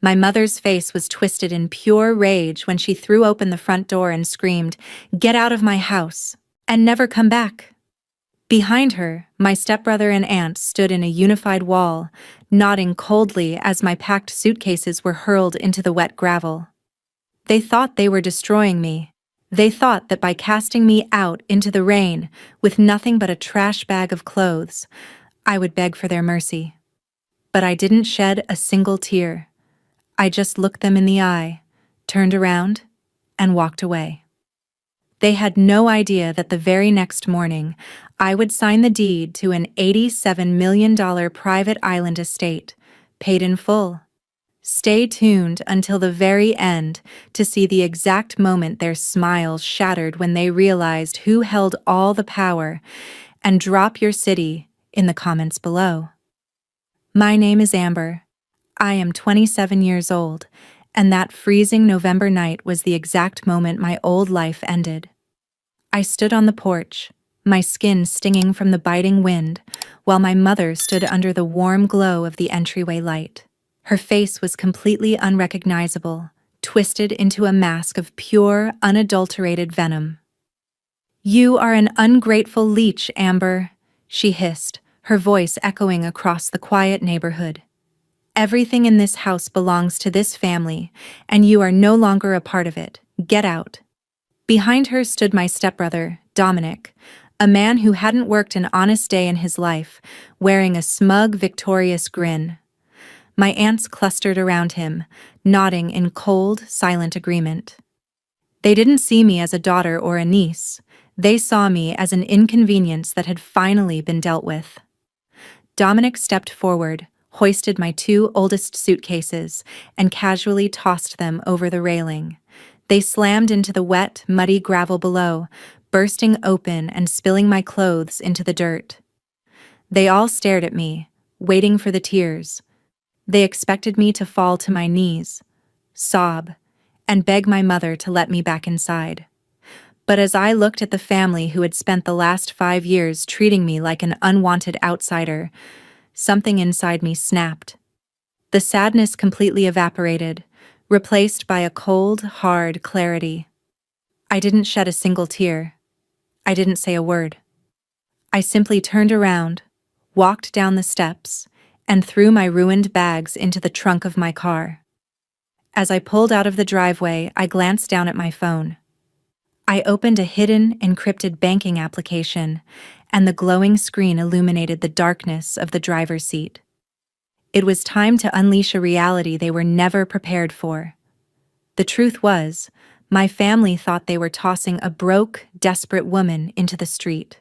My mother's face was twisted in pure rage when she threw open the front door and screamed, "Get out of my house!" and never come back. Behind her, my stepbrother and aunt stood in a unified wall, nodding coldly as my packed suitcases were hurled into the wet gravel. They thought they were destroying me. They thought that by casting me out into the rain, with nothing but a trash bag of clothes, I would beg for their mercy. But I didn't shed a single tear. I just looked them in the eye, turned around, and walked away. They had no idea that the very next morning, I would sign the deed to an $87 million private island estate, paid in full. Stay tuned until the very end to see the exact moment their smiles shattered when they realized who held all the power, and drop your city in the comments below. My name is Amber. I am 27 years old, and that freezing November night was the exact moment my old life ended. I stood on the porch, my skin stinging from the biting wind, while my mother stood under the warm glow of the entryway light. Her face was completely unrecognizable, twisted into a mask of pure, unadulterated venom. "You are an ungrateful leech, Amber," she hissed, her voice echoing across the quiet neighborhood. "Everything in this house belongs to this family, and you are no longer a part of it. Get out." Behind her stood my stepbrother, Dominic, a man who hadn't worked an honest day in his life, wearing a smug, victorious grin. My aunts clustered around him, nodding in cold, silent agreement. They didn't see me as a daughter or a niece. They saw me as an inconvenience that had finally been dealt with. Dominic stepped forward, hoisted my two oldest suitcases, and casually tossed them over the railing. They slammed into the wet, muddy gravel below, bursting open and spilling my clothes into the dirt. They all stared at me, waiting for the tears. They expected me to fall to my knees, sob, and beg my mother to let me back inside. But as I looked at the family who had spent the last 5 years treating me like an unwanted outsider, something inside me snapped. The sadness completely evaporated, replaced by a cold, hard clarity. I didn't shed a single tear. I didn't say a word. I simply turned around, walked down the steps, and threw my ruined bags into the trunk of my car. As I pulled out of the driveway, I glanced down at my phone. I opened a hidden, encrypted banking application, and the glowing screen illuminated the darkness of the driver's seat. It was time to unleash a reality they were never prepared for. The truth was, my family thought they were tossing a broke, desperate woman into the street.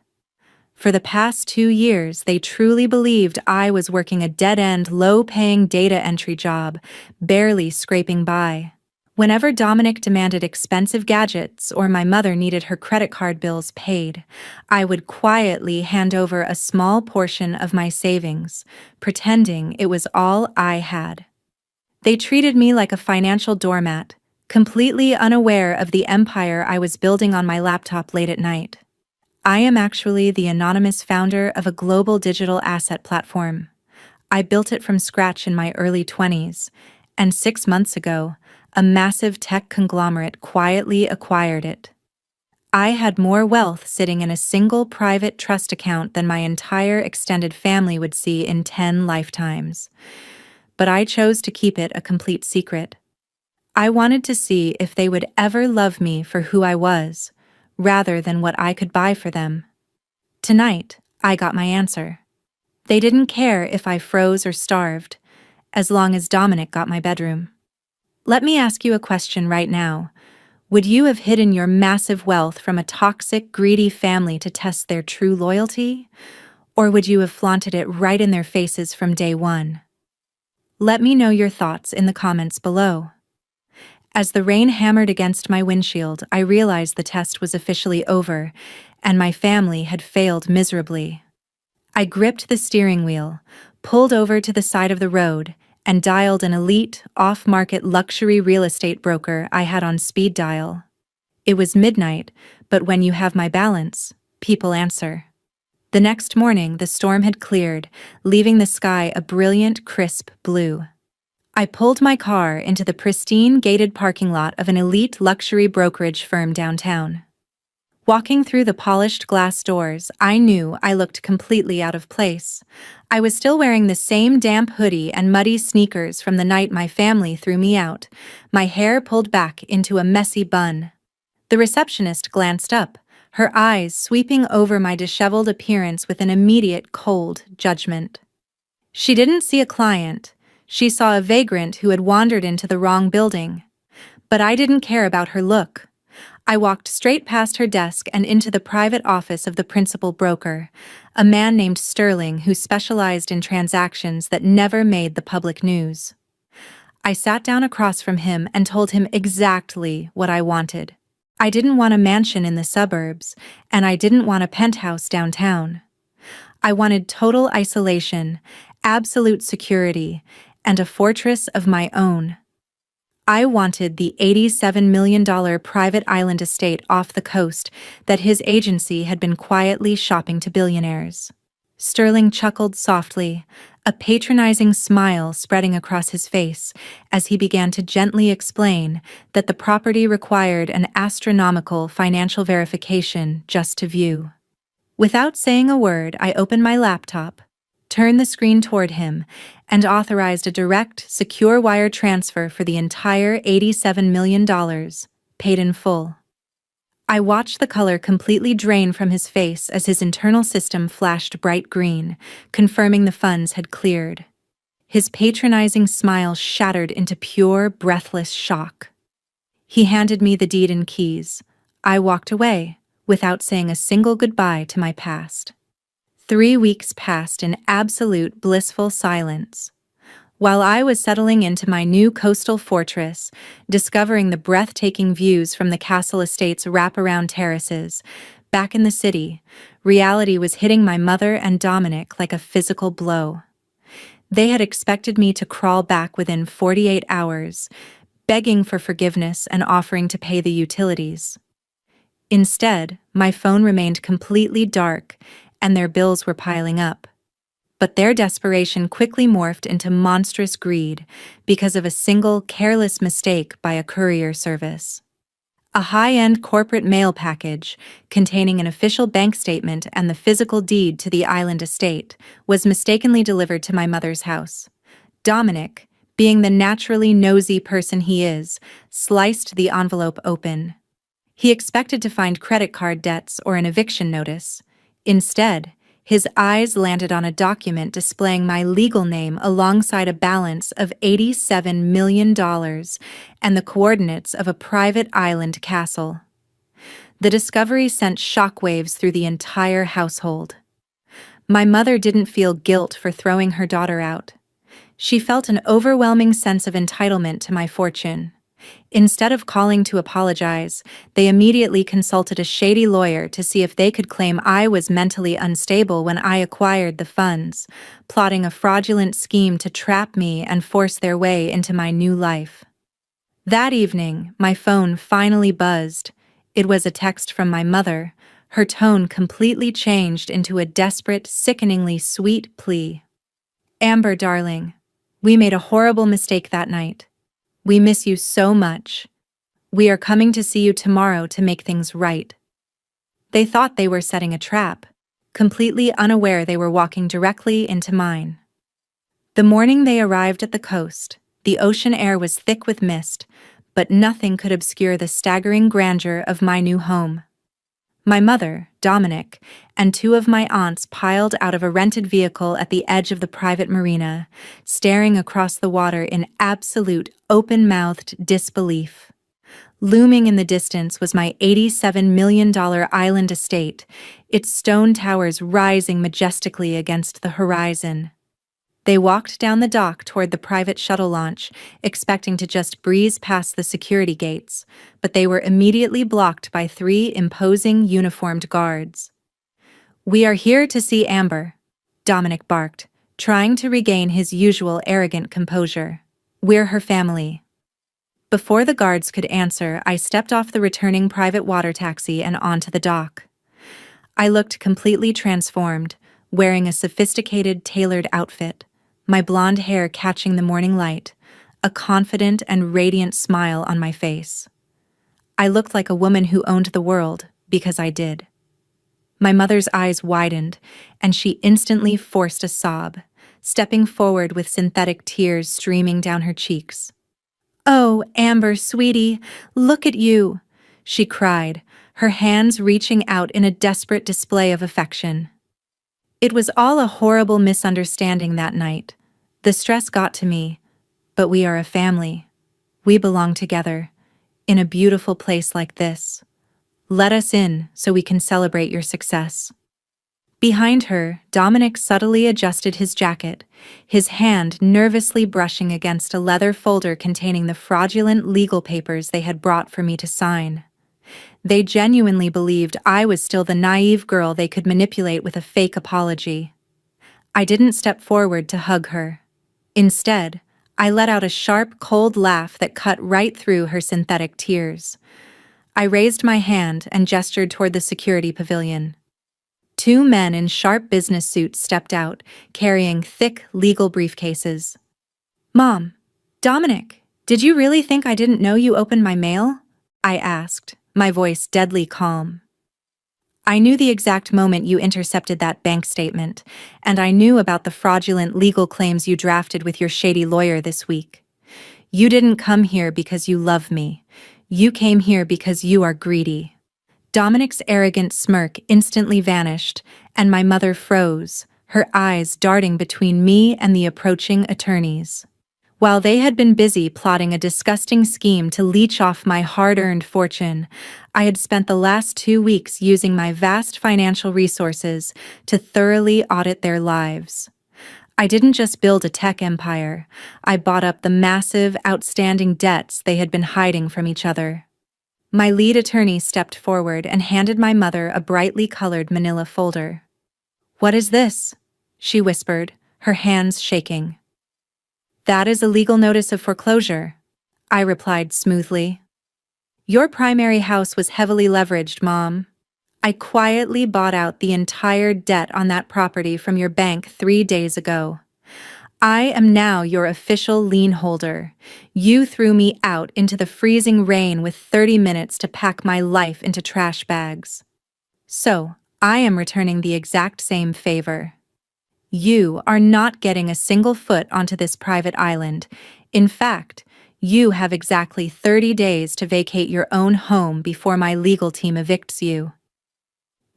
For the past 2 years, they truly believed I was working a dead-end, low-paying data entry job, barely scraping by. Whenever Dominic demanded expensive gadgets or my mother needed her credit card bills paid, I would quietly hand over a small portion of my savings, pretending it was all I had. They treated me like a financial doormat, completely unaware of the empire I was building on my laptop late at night. I am actually the anonymous founder of a global digital asset platform. I built it from scratch in my early 20s, and 6 months ago, a massive tech conglomerate quietly acquired it. I had more wealth sitting in a single private trust account than my entire extended family would see in 10 lifetimes. But I chose to keep it a complete secret. I wanted to see if they would ever love me for who I was, rather than what I could buy for them. Tonight, I got my answer. They didn't care if I froze or starved, as long as Dominic got my bedroom. Let me ask you a question right now. Would you have hidden your massive wealth from a toxic, greedy family to test their true loyalty? Or would you have flaunted it right in their faces from day one? Let me know your thoughts in the comments below. As the rain hammered against my windshield, I realized the test was officially over, and my family had failed miserably. I gripped the steering wheel, pulled over to the side of the road, and dialed an elite, off-market luxury real estate broker I had on speed dial. It was midnight, but when you have my balance, people answer. The next morning, the storm had cleared, leaving the sky a brilliant, crisp blue. I pulled my car into the pristine gated parking lot of an elite luxury brokerage firm downtown. Walking through the polished glass doors, I knew I looked completely out of place. I was still wearing the same damp hoodie and muddy sneakers from the night my family threw me out, my hair pulled back into a messy bun. The receptionist glanced up, her eyes sweeping over my disheveled appearance with an immediate cold judgment. She didn't see a client, she saw a vagrant who had wandered into the wrong building. But I didn't care about her look. I walked straight past her desk and into the private office of the principal broker, a man named Sterling who specialized in transactions that never made the public news. I sat down across from him and told him exactly what I wanted. I didn't want a mansion in the suburbs, and I didn't want a penthouse downtown. I wanted total isolation, absolute security, and a fortress of my own. I wanted the $87 million private island estate off the coast that his agency had been quietly shopping to billionaires. Sterling chuckled softly, a patronizing smile spreading across his face as he began to gently explain that the property required an astronomical financial verification just to view. Without saying a word, I opened my laptop, turned the screen toward him, and authorized a direct, secure wire transfer for the entire $87 million, paid in full. I watched the color completely drain from his face as his internal system flashed bright green, confirming the funds had cleared. His patronizing smile shattered into pure, breathless shock. He handed me the deed and keys. I walked away, without saying a single goodbye to my past. 3 weeks passed in absolute blissful silence. While I was settling into my new coastal fortress, discovering the breathtaking views from the castle estate's wraparound terraces, back in the city, reality was hitting my mother and Dominic like a physical blow. They had expected me to crawl back within 48 hours, begging for forgiveness and offering to pay the utilities. Instead, my phone remained completely dark, and their bills were piling up. But their desperation quickly morphed into monstrous greed because of a single careless mistake by a courier service. A high-end corporate mail package, containing an official bank statement and the physical deed to the island estate, was mistakenly delivered to my mother's house. Dominic, being the naturally nosy person he is, sliced the envelope open. He expected to find credit card debts or an eviction notice. Instead, his eyes landed on a document displaying my legal name alongside a balance of $87 million and the coordinates of a private island castle. The discovery sent shockwaves through the entire household. My mother didn't feel guilt for throwing her daughter out. She felt an overwhelming sense of entitlement to my fortune. Instead of calling to apologize, they immediately consulted a shady lawyer to see if they could claim I was mentally unstable when I acquired the funds, plotting a fraudulent scheme to trap me and force their way into my new life. That evening, my phone finally buzzed. It was a text from my mother, her tone completely changed into a desperate, sickeningly sweet plea. "Amber, darling, we made a horrible mistake that night. We miss you so much. We are coming to see you tomorrow to make things right." They thought they were setting a trap, completely unaware they were walking directly into mine. The morning they arrived at the coast, the ocean air was thick with mist, but nothing could obscure the staggering grandeur of my new home. My mother, Dominic, and 2 of my aunts piled out of a rented vehicle at the edge of the private marina, staring across the water in absolute open-mouthed disbelief. Looming in the distance was my $87 million island estate, its stone towers rising majestically against the horizon. They walked down the dock toward the private shuttle launch, expecting to just breeze past the security gates, but they were immediately blocked by 3 imposing uniformed guards. "We are here to see Amber," Dominic barked, trying to regain his usual arrogant composure. "We're her family." Before the guards could answer, I stepped off the returning private water taxi and onto the dock. I looked completely transformed, wearing a sophisticated, tailored outfit, my blonde hair catching the morning light, a confident and radiant smile on my face. I looked like a woman who owned the world, because I did. My mother's eyes widened, and she instantly forced a sob, stepping forward with synthetic tears streaming down her cheeks. "Oh, Amber, sweetie, look at you," she cried, her hands reaching out in a desperate display of affection. It was all a horrible misunderstanding that night. The stress got to me, but we are a family. We belong together, in a beautiful place like this. Let us in so we can celebrate your success. Behind her, Dominic subtly adjusted his jacket, his hand nervously brushing against a leather folder containing the fraudulent legal papers they had brought for me to sign. They genuinely believed I was still the naive girl they could manipulate with a fake apology. I didn't step forward to hug her. Instead, I let out a sharp, cold laugh that cut right through her synthetic tears. I raised my hand and gestured toward the security pavilion. Two men in sharp business suits stepped out, carrying thick legal briefcases. "Mom, Dominic, did you really think I didn't know you opened my mail?" I asked, my voice deadly calm. "I knew the exact moment you intercepted that bank statement, and I knew about the fraudulent legal claims you drafted with your shady lawyer this week. You didn't come here because you love me. You came here because you are greedy." Dominic's arrogant smirk instantly vanished, and my mother froze, her eyes darting between me and the approaching attorneys. While they had been busy plotting a disgusting scheme to leech off my hard-earned fortune, I had spent the last 2 weeks using my vast financial resources to thoroughly audit their lives. I didn't just build a tech empire, I bought up the massive, outstanding debts they had been hiding from each other. My lead attorney stepped forward and handed my mother a brightly colored manila folder. "What is this?" she whispered, her hands shaking. "That is a legal notice of foreclosure," I replied smoothly. "Your primary house was heavily leveraged, Mom. I quietly bought out the entire debt on that property from your bank 3 days ago. I am now your official lien holder. You threw me out into the freezing rain with 30 minutes to pack my life into trash bags. So, I am returning the exact same favor. You are not getting a single foot onto this private island. In fact, you have exactly 30 days to vacate your own home before my legal team evicts you."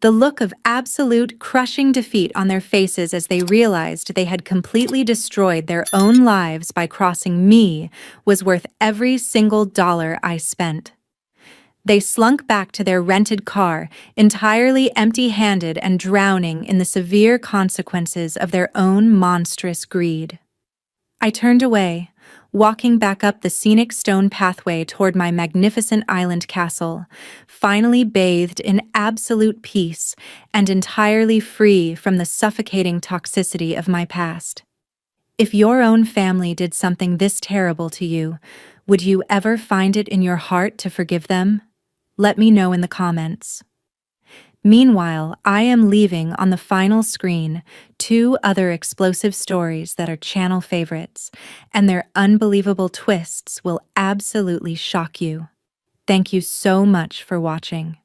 The look of absolute, crushing defeat on their faces as they realized they had completely destroyed their own lives by crossing me was worth every single dollar I spent. They slunk back to their rented car, entirely empty-handed and drowning in the severe consequences of their own monstrous greed. I turned away, walking back up the scenic stone pathway toward my magnificent island castle, finally bathed in absolute peace and entirely free from the suffocating toxicity of my past. If your own family did something this terrible to you, would you ever find it in your heart to forgive them? Let me know in the comments. Meanwhile, I am leaving on the final screen 2 other explosive stories that are channel favorites, and their unbelievable twists will absolutely shock you. Thank you so much for watching.